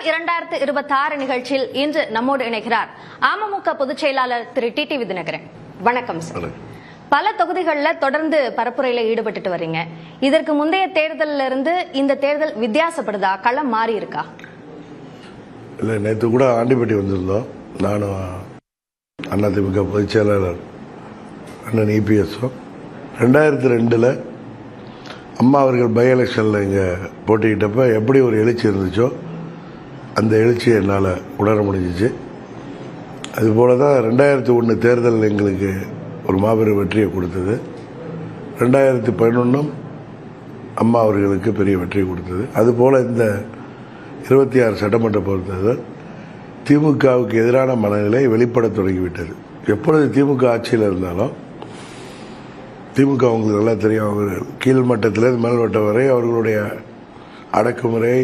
களம் 2026 நிகழ்ச்சியில் இன்று நம்மோடு இணைகிறார் அமமுக பொதுச் செயலாளர் திரு டிடிவி தினகரன். வணக்கம் சார். பல தொகுதிகளில் தொடர்ந்து பரப்புரையில ஈடுபட்டு வரீங்க. இதற்கு முந்தைய தேர்தலில் இருந்து இந்த தேர்தல் வித்தியாசப்படுதா? களம் மாறி இருக்கா? இல்லை, நேற்று கூட ஆண்டிப்பட்டி வந்திருந்தோம். நானும் அதிமுக பொதுச் செயலாளர் அண்ணன் இபிஎஸும் 2002 அம்மா அவர்கள் பை எலெக்ஷனில் இங்கே போட்டிக்கிட்டப்ப எப்படி ஒரு எழுச்சி இருந்துச்சோ அந்த எழுச்சியை என்னால் உணர முடிஞ்சிச்சு. அதுபோல தான் 2001 தேர்தல் எங்களுக்கு ஒரு மாபெரும் வெற்றியை கொடுத்தது. 2011 அம்மா அவர்களுக்கு பெரிய வெற்றியை கொடுத்தது. அதுபோல் இந்த 26 சட்டமன்ற பொறுத்தது திமுகவுக்கு எதிரான மனநிலை வெளிப்பட தொடங்கிவிட்டது. எப்பொழுது திமுக ஆட்சியில் இருந்தாலும் திமுக அவங்களுக்கு நல்லா தெரியும். அவர் கீழ்மட்டத்திலிருந்து மேல்மட்டம் வரை அவர்களுடைய அடக்குமுறை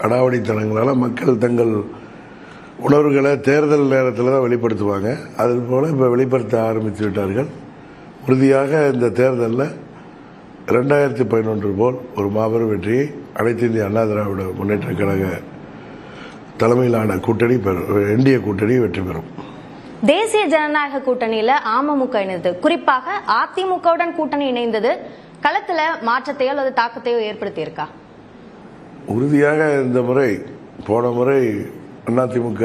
அடாவடித்தனங்களால் மக்கள் தங்கள் உணர்வுகளை தேர்தல் நேரத்தில் தான் வெளிப்படுத்துவாங்க. அதுபோல் இப்போ வெளிப்படுத்த ஆரம்பித்து விட்டார்கள். உறுதியாக இந்த தேர்தலில் 2011 போல் ஒரு மாபெரும் வெற்றியை அனைத்து இந்திய அண்ணா திராவிட முன்னேற்ற கழக தலைமையிலான கூட்டணி என்டிஏ கூட்டணி வெற்றி பெறும். தேசிய ஜனநாயக கூட்டணியில அமமுக இணைந்தது, குறிப்பாக அதிமுகவுடன் கூட்டணி இணைந்தது களத்துல மாற்றத்தையோ அல்லது தாக்கத்தையோ ஏற்படுத்தி இருக்கா? உறுதியாக இந்த முறை, போன முறை அதிமுக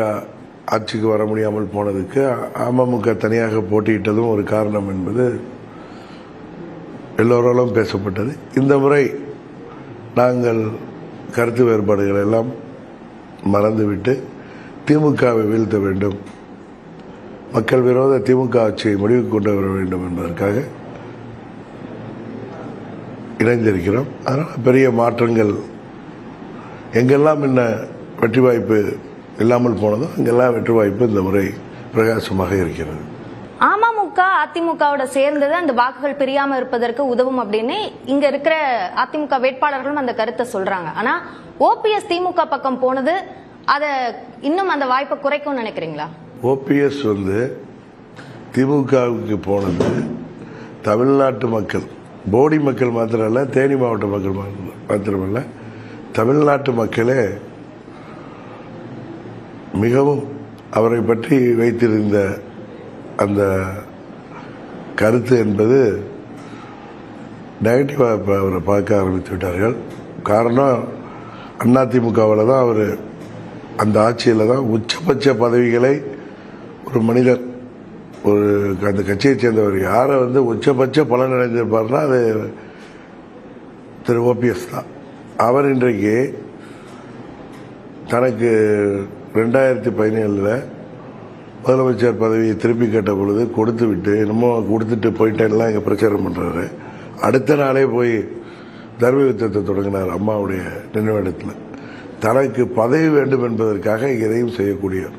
ஆட்சிக்கு வர முடியாமல் போனதுக்கு அமமுக தனியாக போட்டியிட்டதும் ஒரு காரணம் என்பது எல்லோராலும் பேசப்பட்டது. இந்த முறை நாங்கள் கருத்து வேறுபாடுகள் எல்லாம் மறந்துவிட்டு திமுகவை வீழ்த்த வேண்டும், மக்கள் விரோத திமுக ஆட்சியை முடிவுக்கு கொண்டு வர வேண்டும் என்பதற்காக இணைந்திருக்கிறோம். அதனால் பெரிய மாற்றங்கள் எங்கெல்லாம் என்ன வெற்றி வாய்ப்பு இல்லாமல் போனதோ அங்கெல்லாம் வெற்றி வாய்ப்பு இந்த முறை பிரகாசமாக இருக்கிறது. அமமுக அதிமுகவோட சேர்ந்தது அந்த வாக்குகள் பிரியாம இருப்பதற்கு உதவும் அப்படின்னு இங்க இருக்கிற அதிமுக வேட்பாளர்களும் அந்த கருத்தை சொல்றாங்க. ஆனா ஓபிஎஸ் திமுக பக்கம் போனது அத இன்னும் அந்த வாய்ப்பை குறைக்கும் நினைக்கிறீங்களா? ஓபிஎஸ் திமுகவுக்கு போனது தமிழ்நாட்டு மக்கள், போடி மக்கள் மாத்திரமல்ல, தேனி மாவட்ட மக்கள் மாத்திரமல்ல, தமிழ்நாட்டு மக்களே மிகவும் அவரை பற்றி வைத்திருந்த அந்த கருத்து என்பது நெகட்டிவாக அவரை பார்க்க ஆரம்பித்து விட்டார்கள். காரணம், அதிமுகவில் தான் அவர் அந்த ஆட்சியில் தான் உச்சபட்ச பதவிகளை ஒரு மனிதர், ஒரு அந்த கட்சியை சேர்ந்தவர் யாரை உச்சபட்ச பலன் அடைந்திருப்பார்னா அது திரு ஓபிஎஸ் தான். அவர் இன்றைக்கு தனக்கு 2017 முதலமைச்சர் பதவியை திருப்பி கேட்ட பொழுது கொடுத்து விட்டு இன்னமும் கொடுத்துட்டு போயிட்டேன்லாம் இங்கே பிரச்சாரம் பண்ணுறாரு. அடுத்த நாளே போய் தர்ம யுத்தத்தை தொடங்கினார் அம்மாவுடைய நினைவிடத்தில். தனக்கு பதவி வேண்டும் என்பதற்காக எதையும் செய்யக்கூடியவர்.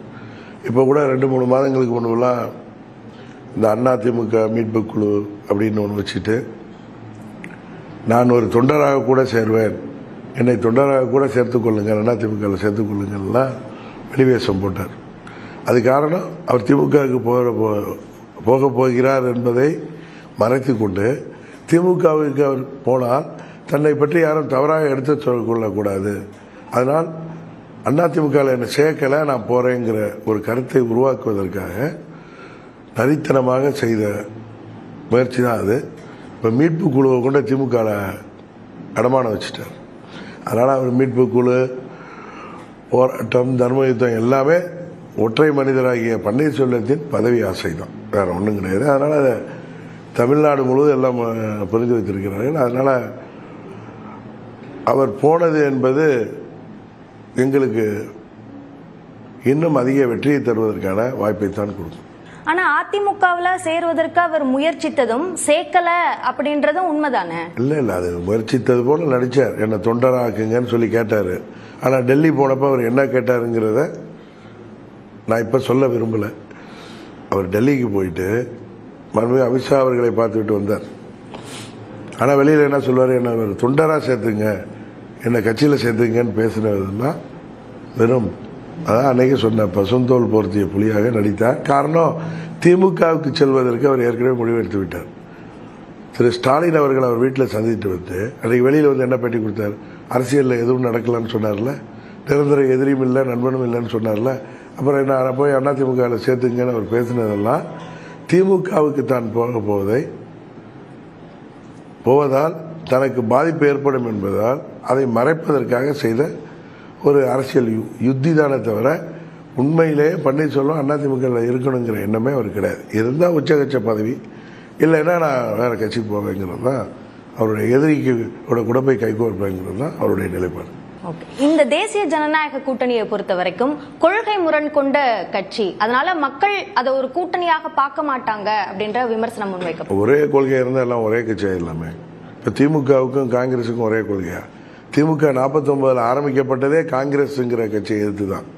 இப்போ கூட 2-3 மாதங்களுக்கு முன்பெல்லாம் இந்த அதிமுக மீட்பு குழு அப்படின்னு ஒன்று வச்சுட்டு நான் ஒரு தொண்டராக கூட சேருவேன், என்னை தொண்டராக கூட சேர்த்துக்கொள்ளுங்கள், அதிமுகவில் சேர்த்துக்கொள்ளுங்கள்லாம் வெளிவேஷம் போட்டார். அது காரணம், அவர் திமுகவுக்கு போக போகிறார் என்பதை மறைத்து கொண்டு திமுகவுக்கு அவர் போனால் தன்னை பற்றி யாரும் தவறாக எடுத்து சொல்லக்கூடாது, அதனால் அதிமுகவில் என்னை சேர்க்கலை, நான் போகிறேங்கிற ஒரு கருத்தை உருவாக்குவதற்காக நரித்தனமாக செய்த முயற்சி தான் அது. இப்போ மீட்பு குழுவை கொண்டு திமுகவில் அடமானம் வச்சுட்டார். அதனால் அவர் மீட்பு குழு, போராட்டம், தர்ம யுத்தம் எல்லாமே ஒற்றை மனிதராகிய பன்னீர்செல்வத்தின் பதவி ஆசை தான், வேறு ஒன்றும் கிடையாது. அதனால் அதை தமிழ்நாடு முழுவதும் எல்லாம் புரிந்து வைத்திருக்கிறார்கள். அதனால் அவர் போனது என்பது எங்களுக்கு இன்னும் அதிக வெற்றியை தருவதற்கான வாய்ப்பை தான் கொடுக்கும். ஆனா அதிமுகவில் சேருவதற்கு அவர் முயற்சித்ததும் சேர்க்கல அப்படின்றதும் உண்மைதானே? இல்லை, அது முயற்சித்தது போல நடிச்சார். என்ன தொண்டராக்குங்கன்னு சொல்லி கேட்டார். ஆனால் டெல்லி போனப்போ அவர் என்ன கேட்டாருங்கிறத நான் இப்போ சொல்ல விரும்பலை. அவர் டெல்லிக்கு போயிட்டு மறுபடியும் அமித்ஷா அவர்களை பார்த்துக்கிட்டு வந்தார். ஆனால் வெளியில் என்ன சொல்வார், என்ன ஒரு தொண்டராக சேர்த்துங்க, என்னை கட்சியில் சேர்த்துங்கன்னு பேசுனதுலாம் வெறும் அதான் அன்னைக்கு சொன்ன பசுந்தோல் போர்த்திய புலியாக நடித்தார். காரணம், திமுகவுக்கு செல்வதற்கு அவர் ஏற்கனவே முடிவெடுத்து விட்டார். திரு ஸ்டாலின் அவர்கள் அவர் வீட்டில் சந்தித்து வந்து அன்றைக்கு வெளியில் என்ன பேட்டி கொடுத்தார், அரசியலில் எதுவும் நடக்கலான்னு சொன்னார்ல, நிரந்தர எதிரியும் இல்லை நண்பனும் இல்லைன்னு சொன்னார்ல. அப்புறம் நான் போய் அதிமுகவில் சேர்த்துங்கன்னு அவர் பேசினதெல்லாம் திமுகவுக்கு தான் போவதால் தனக்கு பாதிப்பு ஏற்படும் என்பதால் அதை மறைப்பதற்காக செய்த ஒரு அரசியல் யுத்தி தானே தவிர உண்மையிலே பன்னீர்செல்வம் அதிமுகவில் இருக்கணுங்கிற எண்ணமே அவர் கிடையாது. இருந்தால் உச்சகட்ச பதவி, இல்லைன்னா நான் வேற கட்சிக்கு போவேங்கிறது தான் அவருடைய எதிரிக்கு கூட போய் கைகோர்ப்பேங்கிறது தான் அவருடைய நிலைப்பாடு. இந்த தேசிய ஜனநாயக கூட்டணியை பொறுத்த வரைக்கும் கொள்கை முரண் கொண்ட கட்சி, அதனால மக்கள் அதை ஒரு கூட்டணியாக பார்க்க மாட்டாங்க அப்படின்ற விமர்சனம் முன்வைக்க. ஒரே கொள்கை இருந்தால் எல்லாம் ஒரே கட்சியா இல்லாம இப்போ திமுகவுக்கும் காங்கிரஸுக்கும் ஒரே கொள்கையா? திமுக 49 ஆரம்பிக்கப்பட்டதே காங்கிரஸுங்கிற கட்சியை எதிர்த்து தான்.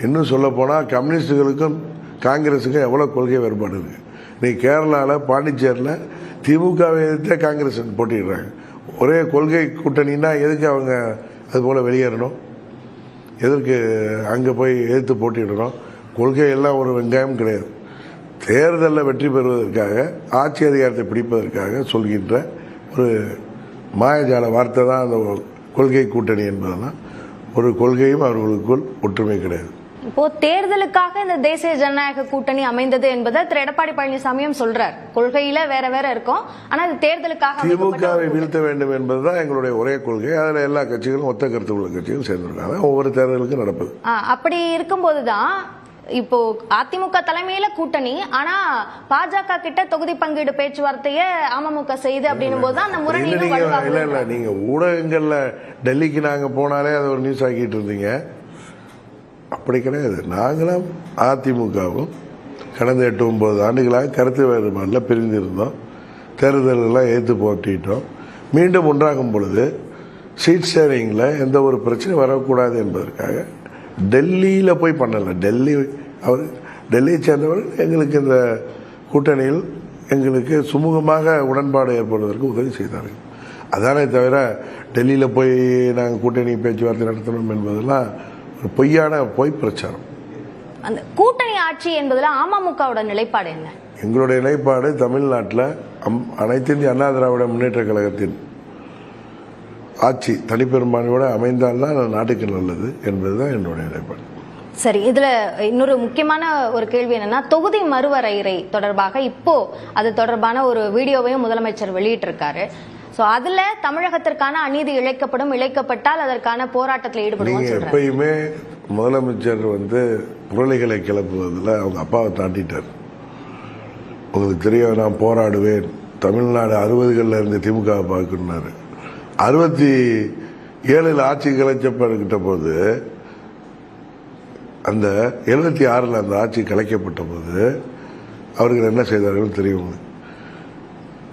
இன்னும் சொல்ல போனால் கம்யூனிஸ்டுகளுக்கும் காங்கிரஸுக்கும் எவ்வளோ கொள்கை வேறுபாடு இருக்கு. நீ கேரளாவில் பாண்டிச்சேரியில் திமுகவை எதிர்த்தே காங்கிரஸ் போட்டிடுறாங்க. ஒரே கொள்கை கூட்டணின்னா எதுக்கு அவங்க அதுபோல் வெளியேறணும்? எதற்கு அங்கே போய் எதிர்த்து போட்டிடணும்? கொள்கையெல்லாம் ஒரு வெங்காயம் கிடையாது. தேர்தலில் வெற்றி பெறுவதற்காக, ஆட்சி அதிகாரத்தை பிடிப்பதற்காக சொல்கின்ற ஒரு மாயஜால வார்த்தை தான் அந்த கொள்கை கூட்டணி என்பதெல்லாம். ஒரு கொள்கையும் அவர்களுக்குள் ஒற்றுமை கிடையாது. இப்போ தேர்தலுக்காக இந்த தேசிய ஜனநாயக கூட்டணி அமைந்தது என்பதை திரு எடப்பாடி பழனிசாமியும் சொல்றார். கொள்கையில வேற வேற இருக்கும், ஆனா அது தேர்தலுக்காக திமுகவை வீழ்த்த வேண்டும் என்பதுதான் எங்களுடைய ஒரே கொள்கை. அதுல எல்லா கட்சிகளும் ஒத்த கருத்து உள்ள கட்சிகள் சேர்ந்திருக்காங்க. ஒவ்வொரு தேர்தலுக்கும் நடப்பது. அப்படி இருக்கும்போதுதான் இப்போ அதிமுக தலைமையில கூட்டணி, ஆனா பாஜக கிட்ட தொகுதி பங்கீடு பேச்சுவார்த்தையை அமமுக செய்து அப்படின்னும் போதுதான் அந்த முரணி. இல்ல நீங்க ஊடகங்கள்ல டெல்லிக்கு நாங்க போனாலே அதை ஒரு நியூஸ் ஆக்கிட்டு இருந்தீங்க. அப்படி கிடையாது. நாங்களும் அதிமுகவும் கடந்த 8-9 ஆண்டுகளாக கருத்து வேறுபாடில் பிரிந்திருந்தோம். தேர்தலெல்லாம் ஏற்று போட்டிட்டோம். மீண்டும் ஒன்றாகும் பொழுது சீட் ஷேரிங்கில் எந்த ஒரு பிரச்சனையும் வரக்கூடாது என்பதற்காக டெல்லியில் போய் பண்ணலை. டெல்லியை சேர்ந்தவர் எங்களுக்கு இந்த கூட்டணியில் எங்களுக்கு சுமூகமாக உடன்பாடு ஏற்படுவதற்கு உதவி செய்தார்கள். அதானே தவிர டெல்லியில் போய் நாங்கள் கூட்டணி பேச்சுவார்த்தை நடத்தணும் என்பதெல்லாம் ஒரு பொய்யான பொய் பிரச்சாரம். அந்த கூட்டணி ஆட்சி என்பதில் அமமுகவோட நிலைப்பாடு என்ன? எங்களுடைய நிலைப்பாடு தமிழ்நாட்டில் அனைத்து இந்திய அண்ணா திராவிட முன்னேற்ற கழகத்தின் ஆட்சி தனிப்பெரும்பான்மையோட அமைந்தால்தான் நாட்டுக்கு நல்லது என்பதுதான் என்னுடைய நிலைப்பாடு. சரி, இதுல இன்னொரு முக்கியமான ஒரு கேள்வி என்னன்னா, தொகுதி மறுவரையறை தொடர்பாக இப்போ அது தொடர்பான ஒரு வீடியோவையும் முதலமைச்சர் வெளியிட்டிருக்காரு. அதுல தமிழகத்திற்கான அநீதி இழைக்கப்பட்டால் அதற்கான போராட்டத்தில் ஈடுபடுவோம். எப்பயுமே முதலமைச்சர் புரளிகளை கிளப்புவதில் அவங்க அப்பாவை தாண்டிட்டார். உங்களுக்கு தெரியும், நான் போராடுவேன், தமிழ்நாடு 60களில் இருந்து திமுக பார்க்கணுன்னாரு. 67 ஆட்சி கலைக்கப்பட்ட போது, அந்த 76 அந்த ஆட்சி கலைக்கப்பட்ட போது அவர்கள் என்ன செய்தார்கள் தெரியும்.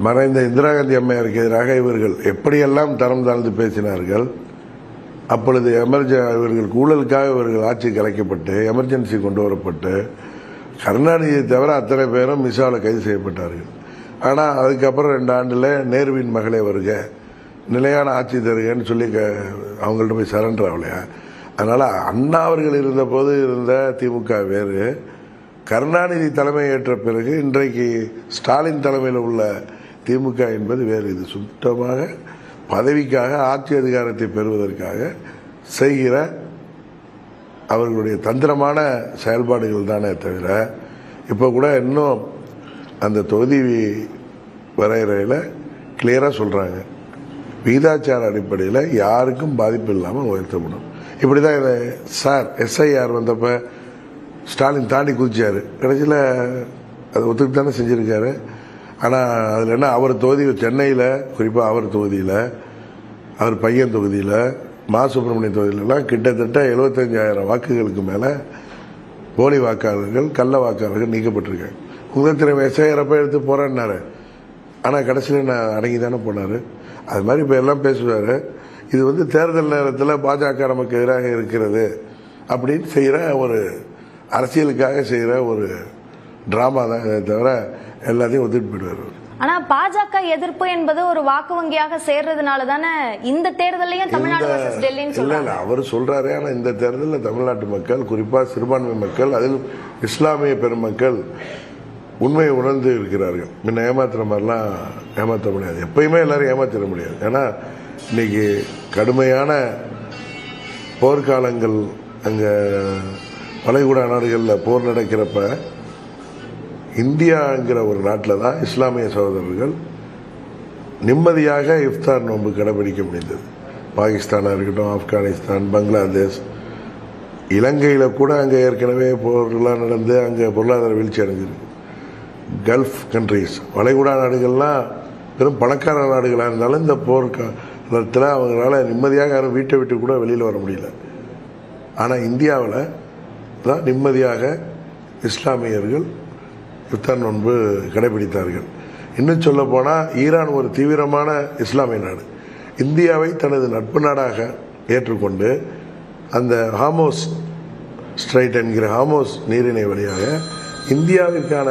மறைந்த இந்திரா காந்தி அம்மையாருக்கு எதிராக இவர்கள் எப்படியெல்லாம் தரம் தாழ்ந்து பேசினார்கள். அப்பொழுது இவர்கள் ஊழலுக்காக இவர்கள் ஆட்சி கலைக்கப்பட்டு எமர்ஜென்சி கொண்டு வரப்பட்டு கருணாநிதியை தவிர அத்தனை பேரும் மிசாவில் கைது செய்யப்பட்டார்கள். ஆனால் அதுக்கப்புறம் 2 ஆண்டுல நேருவின் மகளே வருக, நிலையான ஆட்சி தருகன்னு சொல்லி அவங்கள்ட்ட போய் சரண்டர் ஆகலையா? அதனால அண்ணா அவர்கள் இருந்த போது இருந்த திமுக வேறு, கருணாநிதி தலைமை ஏற்ற பிறகு இன்றைக்கு ஸ்டாலின் தலைமையில் உள்ள திமுக என்பது வேறு. இது சுத்தமாக பதவிக்காக, ஆட்சி அதிகாரத்தை பெறுவதற்காக செய்கிற அவர்களுடைய தந்திரமான செயல்பாடுகள் தானே தவிர, இப்போ கூட இன்னும் அந்த தொகுதி வரையறையில் கிளியராக சொல்கிறாங்க, விகிதாச்சார அடிப்படையில் யாருக்கும் பாதிப்பு இல்லாமல் உயர்த்தப்படும். இப்படி தான் இதை சார் எஸ்ஐஆர் வந்தப்போ ஸ்டாலின் தாண்டி குதிச்சார். கடைசியில் அதை ஒத்துக்கிட்டு தானே செஞ்சுருக்காரு. ஆனால் அதில் என்ன, அவர் தொகுதி சென்னையில், குறிப்பாக அவர் தொகுதியில், அவர் பையன் தொகுதியில், மா சுப்பிரமணியன் தொகுதியிலலாம் கிட்டத்தட்ட 75,000 வாக்குகளுக்கு மேலே போலி வாக்காளர்கள், கள்ள வாக்காளர்கள் நீக்கப்பட்டிருக்காங்க. உங்களுக்கு எஸ்ஐஆரப்போ எடுத்து போகிறேன்னாரு. ஆனால் கடைசியில் நான் அடங்கி தானே போனார். அது மாதிரி இப்போ எல்லாம் பேசுவார். இது தேர்தல் நேரத்தில் பாஜக நமக்கு எதிராக இருக்கிறது அப்படின்னு செய்கிற ஒரு அரசியலுக்காக செய்கிற ஒரு டிராமா தான், இதை தவிர எல்லாத்தையும் ஒத்துட்டு போயிடுவார். ஆனா பாஜக எதிர்ப்பு என்பது ஒரு வாக்கு வங்கியாக சேர்றதுனால தானே இந்த தேர்தலையும் தமிழ்நாடு வெர்சஸ் டெல்லின்னு சொல்றாங்க. அவர் சொல்றாரு. ஆனா இந்த தேர்தலில் தமிழ்நாட்டு மக்கள், குறிப்பா சிறுபான்மை மக்கள், அதில் இஸ்லாமிய பெருமக்கள் உண்மையை உணர்ந்து இருக்கிறார்கள். முன்ன ஏமாத்துற மாதிரிலாம் ஏமாற்ற முடியாது. எப்பயுமே எல்லாரும் ஏமாத்திட முடியாது. ஏன்னா இன்னைக்கு கடுமையான போர்க்காலங்கள் அங்கே வளைகுடா நாடுகளில் போர் நடக்கிறப்ப இந்தியாங்கிற ஒரு நாட்டில் தான் இஸ்லாமிய சகோதரர்கள் நிம்மதியாக இஃப்தார் நோன்பு கடைபிடிக்க முடிந்தது. பாகிஸ்தானாக இருக்கட்டும், ஆப்கானிஸ்தான், பங்களாதேஷ், இலங்கையில் கூட அங்கே ஏற்கனவே போர்கள்லாம் நடந்து அங்கே பொருளாதார வீழ்ச்சி அடைஞ்சிருக்கு. கல்ஃப் கண்ட்ரிஸ், வளைகுடா நாடுகள்லாம் பெரும் பணக்கார நாடுகளாக இருந்தாலும் இந்த போர்க்காலத்தில் அவங்களால நிம்மதியாக யாரும் வீட்டை விட்டு கூட வெளியில் வர முடியல. ஆனால் இந்தியாவில் தான் நிம்மதியாக இஸ்லாமியர்கள் இஃப்தார் நோன்பு கடைபிடித்தார்கள். இன்னும் சொல்ல போனால் ஈரான் ஒரு தீவிரமான இஸ்லாமிய நாடு. இந்தியாவை தனது நட்பு நாடாக ஏற்றுக்கொண்டு அந்த ஹார்மோஸ் ஸ்ட்ரைட் என்கிற ஹார்மோஸ் நீரிணை வழியாக இந்தியாவிற்கான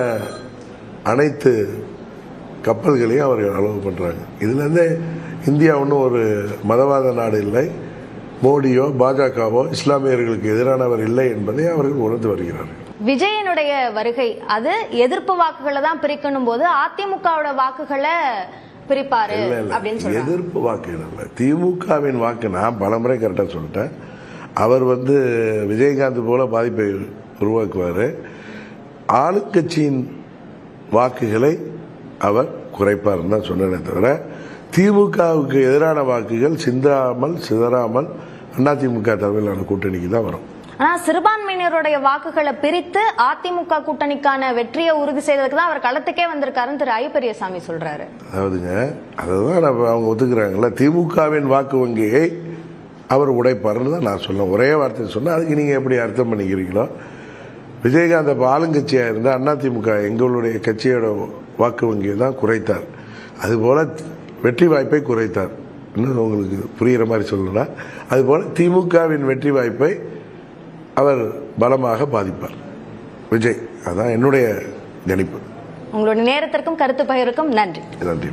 அனைத்து கப்பல்களையும் அவர்கள் அளவு பண்ணுறாங்க. இதுலேருந்தே இந்தியா ஒன்றும் ஒரு மதவாத நாடு இல்லை, மோடியோ பாஜகவோ இஸ்லாமியர்களுக்கு எதிரானவர் இல்லை என்பதை அவர்கள் உணர்ந்து வருகிறார்கள். விஜயனுடைய வருகை அது எதிர்ப்பு வாக்குகளை தான் பிரிக்கணும் போது அதிமுகவோட வாக்குகளை பிரிப்பாரு அப்படின்னு சொல்றாங்க. எதிர்ப்பு வாக்குகள் இல்லை, திமுகவின் வாக்கு. நான் பலமுறை கரெக்டாக சொல்லிட்டேன். அவர் விஜயகாந்த் போல பாதிப்பை உருவாக்குவார். ஆளுங்கட்சியின் வாக்குகளை அவர் குறைப்பார் தான் சொன்னேனே தவிர திமுகவுக்கு எதிரான வாக்குகள் சிதறாமல் அதிமுக தலைமையிலான கூட்டணிக்கு தான் வரும். ஆனா சிறுபான்மையினருடைய வாக்குகளை பிரித்து அதிமுக கூட்டணிக்கான வெற்றியை உறுதி செய்வதற்கு தான் அவர் களத்துக்கே வந்திருக்காருன்னு திரு ஐ பெரியசாமி சொல்றாரு. அதாவதுங்க, அதுதான் அவங்க ஒத்துக்கிறாங்கல்ல, திமுகவின் வாக்கு வங்கியை அவர் உடைப்பாருன்னு தான் நான் சொல்ல ஒரே வார்த்தை சொன்னேன். அதுக்கு நீங்க எப்படி அர்த்தம் பண்ணிக்கிறீங்களோ, விஜயகாந்த் ஆளுங்கட்சியாக இருந்தால் அதிமுக எங்களுடைய கட்சியோட வாக்கு வங்கியை தான் குறைத்தார். அதுபோல வெற்றி வாய்ப்பை குறைத்தார். இன்னும் உங்களுக்கு புரிகிற மாதிரி சொல்லணும்னா, அதுபோல் திமுகவின் வெற்றி வாய்ப்பை அவர் பலமாக பாதிப்பார் விஜய். அதான் என்னுடைய கணிப்பு. உங்களுடைய நேரத்திற்கும் கருத்து பகிர்வுக்கும் நன்றி. நன்றி.